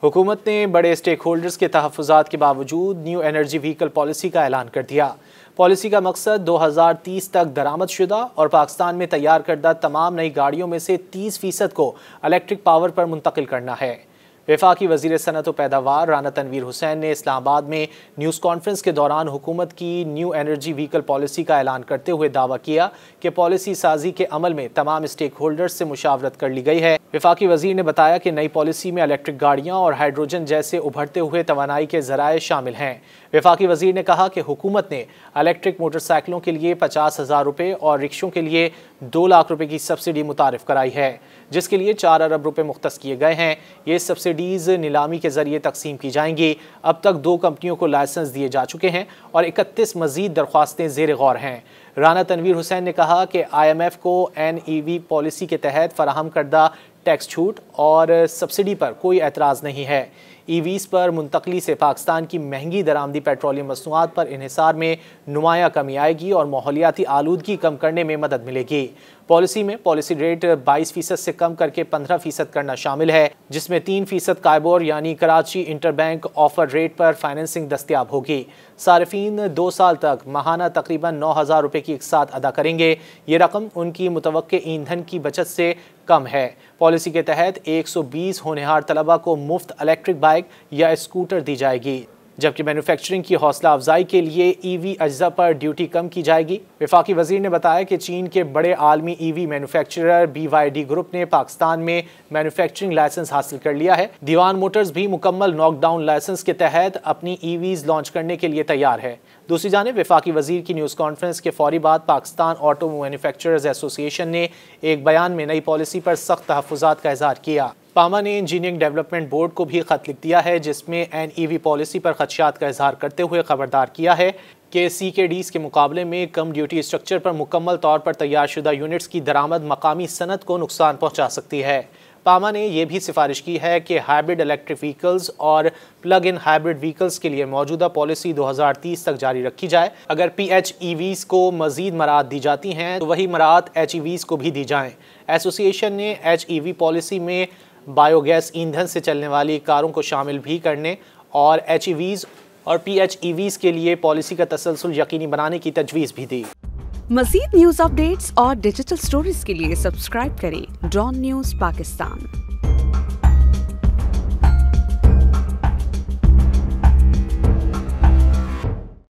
हुकूमत ने बड़े स्टेक होल्डर्स के तहफ़्फ़ुज़ात के बावजूद न्यू एनर्जी व्हीकल पॉलिसी का ऐलान कर दिया। पॉलिसी का मकसद 2030 तक दरामदशुदा और पाकिस्तान में तैयार करदा तमाम नई गाड़ियों में से 30% को इलेक्ट्रिक पावर पर मुंतकिल करना है। वफाकी वज़ीर सनअत व पैदावार राना तनवीर हुसैन ने इस्लामाबाद में न्यूज़ कॉन्फ्रेंस के दौरान हुकूमत की न्यू एनर्जी व्हीकल पॉलिसी का ऐलान करते हुए दावा किया कि पॉलिसी साजी के अमल में तमाम स्टेक होल्डर्स से मुशावरत कर ली गई है। वफाकी वज़ीर ने बताया कि नई पॉलिसी में इलेक्ट्रिक गाड़ियाँ और हाइड्रोजन जैसे उभरते हुए तवानाई के ज़राए शामिल हैं। वफाकी वज़ीर ने कहा कि हुकूमत ने इलेक्ट्रिक मोटरसाइकिलों के लिए 50,000 रुपये और रिक्शों के लिए 2 लाख रुपये की सब्सिडी मुतारिफ कराई है, जिसके लिए 4 अरब रुपये मुख्तस किए गए हैं। ये सब्सिडीज़ नीलामी के जरिए तकसीम की जाएंगी। अब तक 2 कंपनियों को लाइसेंस दिए जा चुके हैं और 31 मजीद दरख्वास्तें ज़ेर गौर हैं। राना तनवीर हुसैन ने कहा कि IMF को NEV पॉलिसी के तहत फराहम करदा टैक्स छूट और सब्सिडी पर कोई एतराज़ नहीं है। EVs पर मुंतकली से पाकिस्तान की महंगी दरामदी पेट्रोलियम मसनूआत पर इन्हिसार में नुमाया कमी आएगी और माहौलियाती आलूदगी कम करने में मदद मिलेगी। पॉलिसी में पॉलिसी रेट 22% से कम करके 15% करना शामिल है, जिसमें 3% कायबोर यानी कराची इंटरबैंक ऑफर रेट पर फाइनेंसिंग दस्तियाब होगी। सार्फिन 2 साल तक माहाना तकरीबन 9,000 रुपये की एक साथ अदा करेंगे। ये रकम उनकी मुतवक्के ईंधन की बचत से कम है। पॉलिसी के तहत 120 होनहार तलबा को मुफ्त इलेक्ट्रिक बाइक या स्कूटर दी जाएगी, जबकि मैन्युफैक्चरिंग की हौसला अफजाई के लिए EV अज्जा पर ड्यूटी कम की जाएगी। वफाकी वज़ीर ने बताया कि चीन के बड़े आलमी EV मैन्युफैक्चरर BYD ग्रुप ने पाकिस्तान में मैन्युफैक्चरिंग लाइसेंस हासिल कर लिया है। दीवान मोटर्स भी मुकम्मल नॉकडाउन लाइसेंस के तहत अपनी EVs लॉन्च करने के लिए तैयार है। दूसरी जानिब वफाकी वज़ीर की न्यूज़ कॉन्फ्रेंस के फौरी बाद पाकिस्तान ऑटो मैन्युफैक्चरर्स एसोसिएशन ने एक बयान में नई पॉलिसी पर सख्त तहफ़्फ़ुज़ात का इज़हार किया। पामा ने इंजीनियरिंग डेवलपमेंट बोर्ड को भी खत लिख दिया है, जिसमें NEV पॉलिसी पर खदशात का इजहार करते हुए खबरदार किया है कि CKDs के मुकाबले में कम ड्यूटी स्ट्रक्चर पर मुकम्मल तौर पर तैयार शुदा यूनिट्स की दरामद मकामी सनत को नुकसान पहुँचा सकती है। पामा ने यह भी सिफारिश की है कि हाइब्रिड इलेक्ट्रिक व्हीकल्स और प्लग इन हाइब्रिड व्हीकल्स के लिए मौजूदा पॉलिसी 2030 तक जारी रखी जाए। अगर PHEVs को मजीद मराहत दी जाती हैं तो वही मराहत HEVs को भी दी जाएँ। एसोसिएशन ने HEV पॉलिसी में बायोगैस ईंधन से चलने वाली कारों को शामिल भी करने और HEVs और PHEVs के लिए पॉलिसी का तसलसल यकीनी बनाने की तजवीज़ भी दी। मज़ीद न्यूज़ अपडेट्स और डिजिटल स्टोरीज के लिए सब्सक्राइब करें डॉन न्यूज़ पाकिस्तान।